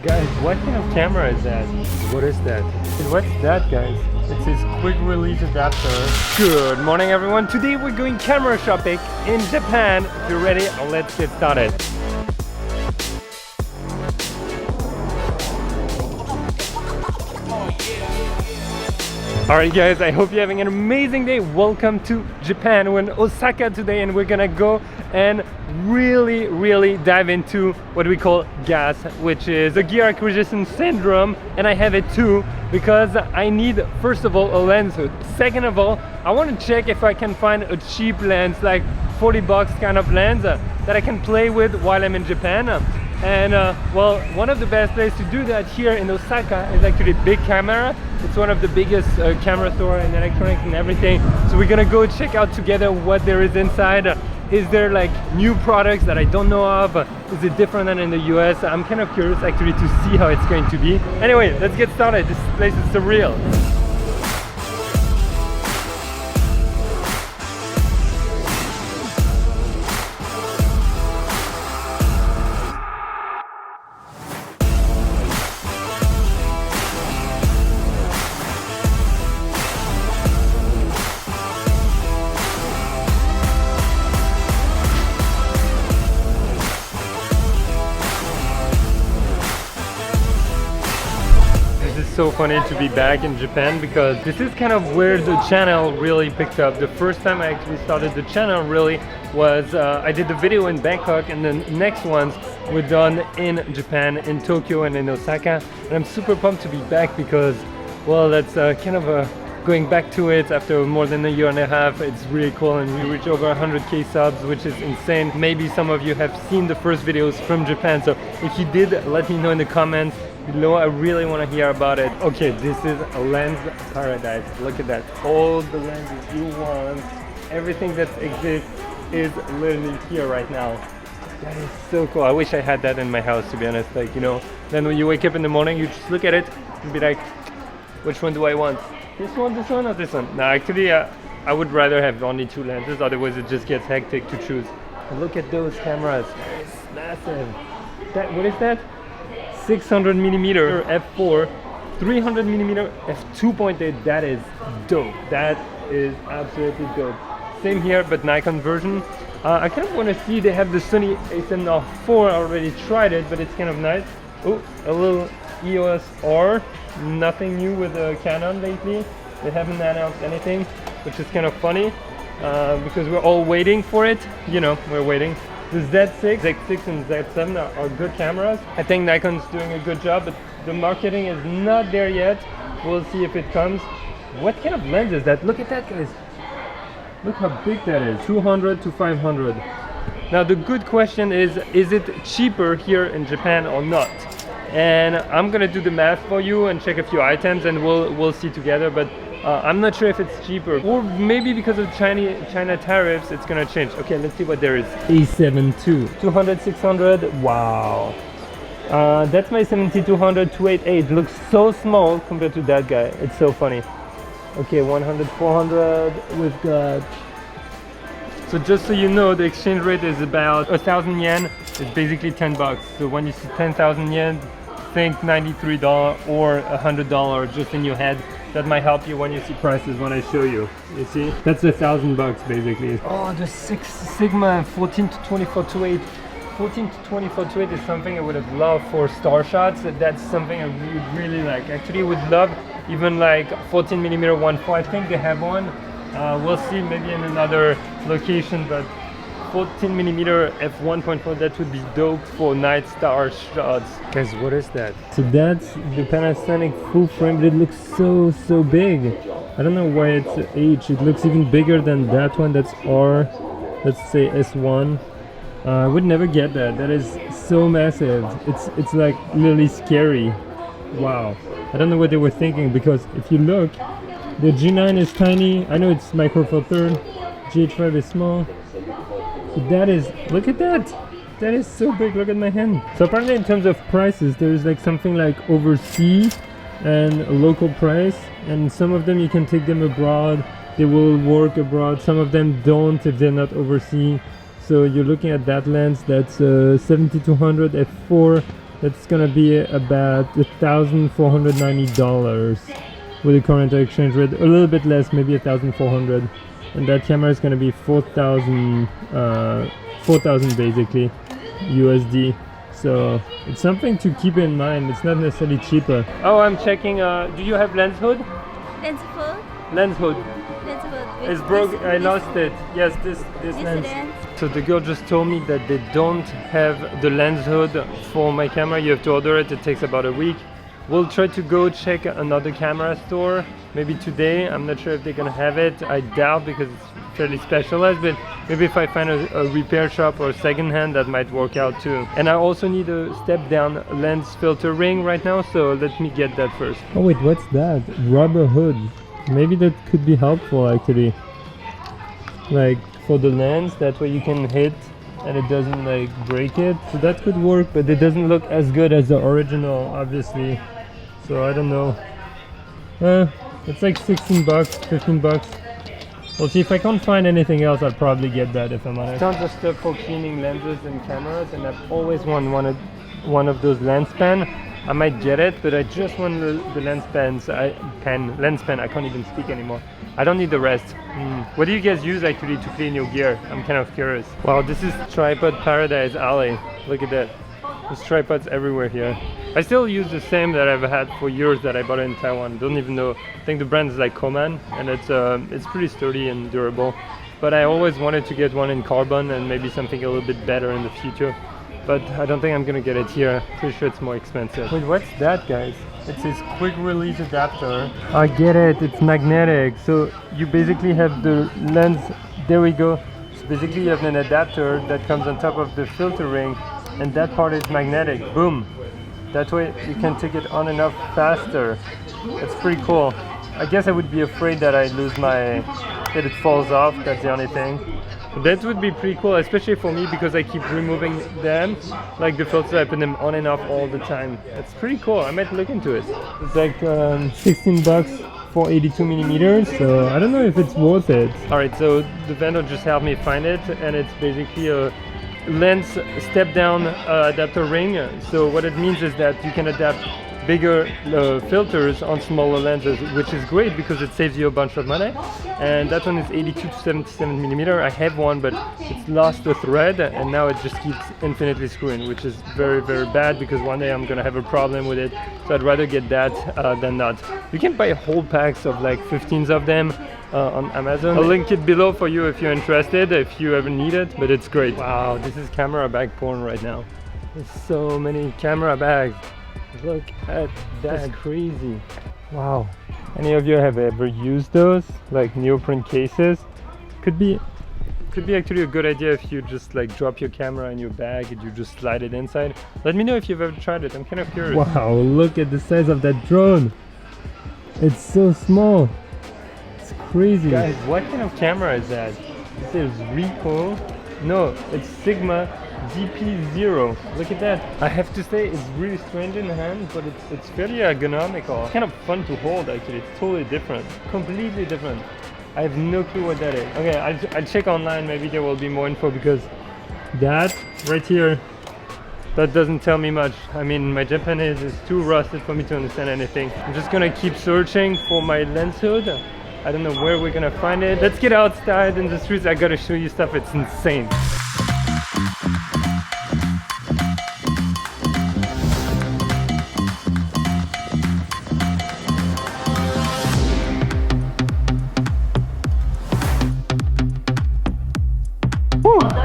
Guys, what kind of camera is that? What is that? And what's that, guys? It says quick release adapter. Good morning, everyone. Today we're going camera shopping in Japan. If you're ready, let's get started. Alright guys, I hope you're having an amazing day. Welcome to Japan. We're in Osaka today and we're gonna go and really dive into what we call gas, which is a gear acquisition syndrome, and I have it too because I need, first of all, a lens. Second of all, I want to check if I can find a cheap lens, like 40 bucks kind of lens that I can play with while I'm in Japan. And well, one of the best places to do that here in Osaka is actually Big Camera. It's one of the biggest camera store and electronics and everything. So we're gonna go check out together what there is inside. Is there like new products that I don't know of? Is it different than in the US? I'm kind of curious actually to see how it's going to be. Anyway, let's get started. This place is surreal. So funny to be back in Japan because this is kind of where the channel really picked up. The first time I actually started the channel really was I did the video in Bangkok, and the next ones were done in Japan, in Tokyo and in Osaka, and I'm super pumped to be back because, well, that's kind of going back to it after more than a year and a half. It's really cool, and we reached over 100k subs, which is insane. Maybe some of you have seen the first videos from Japan, so if you did, let me know in the comments below. I really want to hear about it. Okay, this is a lens paradise. Look at that. All the lenses you want, everything that exists is literally here right now. That is so cool. I wish I had that in my house, to be honest. Like, you know, then when you wake up in the morning, you just look at it and be like, which one do I want? This one, or this one? No, actually, I would rather have only two lenses, otherwise it just gets hectic to choose. And look at those cameras. It's massive. What is that? 600mm f4, 300mm f2.8. That is dope. That is absolutely dope. Same here, but Nikon version. I kind of want to see, they have the Sony a7R4. I already tried it, but it's kind of nice. Oh, a little EOS R. Nothing new with Canon lately. They haven't announced anything, which is kind of funny because we're all waiting for it. You know, we're waiting. The Z6 and Z7 are good cameras. I think Nikon's doing a good job, but the marketing is not there yet. We'll see if it comes. What kind of lens is that? Look at that, guys. Look how big that is. 200 to 500. Now the good question is it cheaper here in Japan or not? And I'm gonna do the math for you and check a few items, and we'll see together. But I'm not sure if it's cheaper, or maybe because of China tariffs it's gonna change. Okay, let's see what there is. A7 II, 200, 600. Wow, that's my 70-200 288. Looks so small compared to that guy. It's so funny. Okay, 100, 400. We've got, so just so you know, the exchange rate is about 1,000 yen. It's basically 10 bucks. So when you see 10,000 yen, think $93 or $100 just in your head. That might help you when you see prices when I show you. You see? That's 1,000 bucks basically. Oh, the Six Sigma 14 to 24 to 8. 14 to 24 to 8 is something I would have loved for star shots. That's something I would really like. Actually, would love even like 14mm 1.4. I think they have one. We'll see maybe in another location, but 14mm f1.4, that would be dope for night star shots. Guys, what is that? So that's the Panasonic full frame, but it looks so big. I don't know why it's H. It looks even bigger than that one. That's R. Let's say S1. I would never get that. That is so massive. It's like literally scary. Wow. I don't know what they were thinking, because if you look, the G9 is tiny. I know it's micro four third. GH5 is small. So that is, look at that. That is so big. Look at my hand. So apparently in terms of prices, there is like something like overseas and a local price, and some of them you can take them abroad. They will work abroad. Some of them don't if they're not overseas. So you're looking at that lens. That's 70-200 f4. That's gonna be about $1,490 with the current exchange rate. A little bit less, maybe 1,400. And that camera is gonna be 4,000 basically USD. So it's something to keep in mind. It's not necessarily cheaper. Oh, I'm checking. Do you have lens hood? Lens hood? Lens hood. Lens hood. It's broke. I lost it. Yes, this lens. So the girl just told me that they don't have the lens hood for my camera. You have to order it. It takes about a week. We'll try to go check another camera store maybe today. I'm not sure if they're gonna have it. I doubt because it's fairly specialized, but maybe if I find a repair shop or secondhand, that might work out too. And I also need a step down lens filter ring right now, so let me get that first. Oh wait, what's that? Rubber hood. Maybe that could be helpful actually. Like for the lens, that way you can hit and it doesn't like break it. So that could work, but it doesn't look as good as the original, obviously. So I don't know. It's like 16 bucks, 15 bucks. We'll see. If I can't find anything else, I'll probably get that if I'm honest. Tons of stuff for cleaning lenses and cameras, and I've always wanted one of those lens pen. I might get it, but I just want the lens pens. Lens pen. I can't even speak anymore. I don't need the rest. What do you guys use actually to clean your gear? I'm kind of curious. Wow, this is tripod paradise alley. Look at that. There's tripods everywhere here. I still use the same that I've had for years that I bought in Taiwan. Don't even know. I think the brand is like Koman, and it's pretty sturdy and durable. But I always wanted to get one in carbon and maybe something a little bit better in the future. But I don't think I'm gonna get it here. Pretty sure it's more expensive. Wait, what's that, guys? It's this quick release adapter. I get it, it's magnetic. So you basically have the lens, there we go. So basically you have an adapter that comes on top of the filter ring, and that part is magnetic, boom. That way you can take it on and off faster. That's pretty cool. I guess I would be afraid that I lose that it falls off, that's the only thing. That would be pretty cool, especially for me because I keep removing them. Like the filter, I put them on and off all the time. That's pretty cool, I might look into it. It's like 16 bucks for 82 millimeters, so I don't know if it's worth it. Alright, so the vendor just helped me find it, and it's basically a lens step down adapter ring. So what it means is that you can adapt bigger filters on smaller lenses, which is great because it saves you a bunch of money. And that one is 82 to 77 millimeter. I have one, but it's lost the thread, and now it just keeps infinitely screwing, which is very, very bad because one day I'm gonna have a problem with it. So I'd rather get that than not. You can buy whole packs of like 15s of them on Amazon. I'll link it below for you if you're interested, if you ever need it, but it's great. Wow, this is camera bag porn right now. There's so many camera bags. Look at that. That's crazy. Wow. Any of you have ever used those, like neoprene cases? Could be actually a good idea if you just like drop your camera in your bag and you just slide it inside. Let me know if you've ever tried it. I'm kind of curious. Wow, look at the size of that drone. It's so small. It's crazy. Guys, what kind of camera is that? This is Ricoh. No, it's Sigma DP0. Look at that. I have to say it's really strange in the hand, but it's fairly ergonomical. It's kind of fun to hold actually. It's totally different. Completely different. I have no clue what that is. Okay, I'll check online. Maybe there will be more info because that right here, that doesn't tell me much. I mean, my Japanese is too rusted for me to understand anything. I'm just gonna keep searching for my lens hood. I don't know where we're gonna find it. Let's get outside in the streets. I gotta show you stuff. It's insane.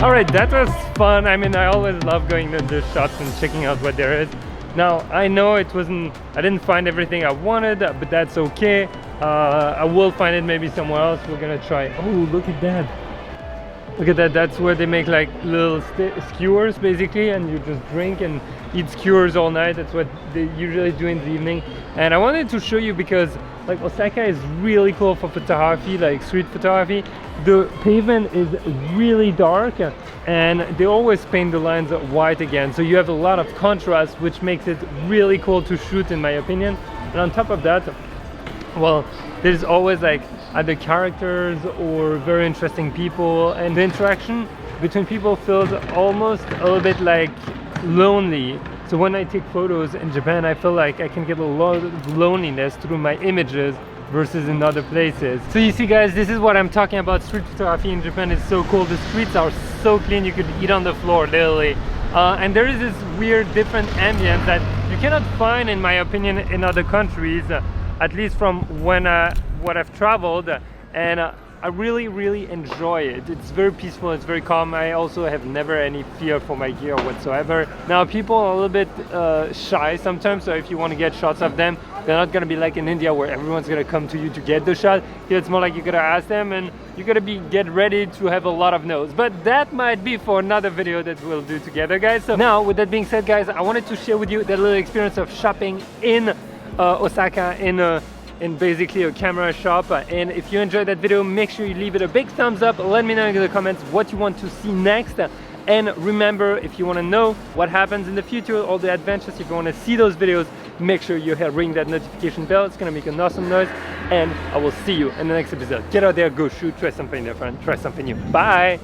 Alright, that was fun. I mean, I always love going to the shops and checking out what there is. Now, I know I didn't find everything I wanted, but that's okay. I will find it maybe somewhere else. We're gonna try. Oh, look at that. Look at that. That's where they make like little skewers basically, and you just drink and eat skewers all night. That's what they usually do in the evening. And I wanted to show you because like Osaka is really cool for photography, like street photography. The pavement is really dark and they always paint the lines white again. So you have a lot of contrast, which makes it really cool to shoot in my opinion. And on top of that, well, there's always like either characters or very interesting people, and the interaction between people feels almost a little bit like lonely. So when I take photos in Japan, I feel like I can get a lot of loneliness through my images versus in other places. So you see guys, this is what I'm talking about. Street photography in Japan is so cool. The streets are so clean, you could eat on the floor literally. And there is this weird different ambience that you cannot find, in my opinion, in other countries, at least from when what I've traveled. And I really enjoy it. It's very peaceful, it's very calm. I also have never any fear for my gear whatsoever. Now people are a little bit shy sometimes, so if you want to get shots of them, they're not gonna be like in India where everyone's gonna come to you to get the shot. Here it's more like you gotta ask them, and you gotta get ready to have a lot of no's. But that might be for another video that we'll do together, guys. So now, with that being said, guys, I wanted to share with you that little experience of shopping in Osaka, in basically a camera shop. And if you enjoyed that video, make sure you leave it a big thumbs up. Let me know in the comments what you want to see next. And remember, if you want to know what happens in the future, all the adventures, if you want to see those videos, make sure you ring that notification bell. It's gonna make an awesome noise. And I will see you in the next episode. Get out there, go shoot, try something different, try something new. Bye.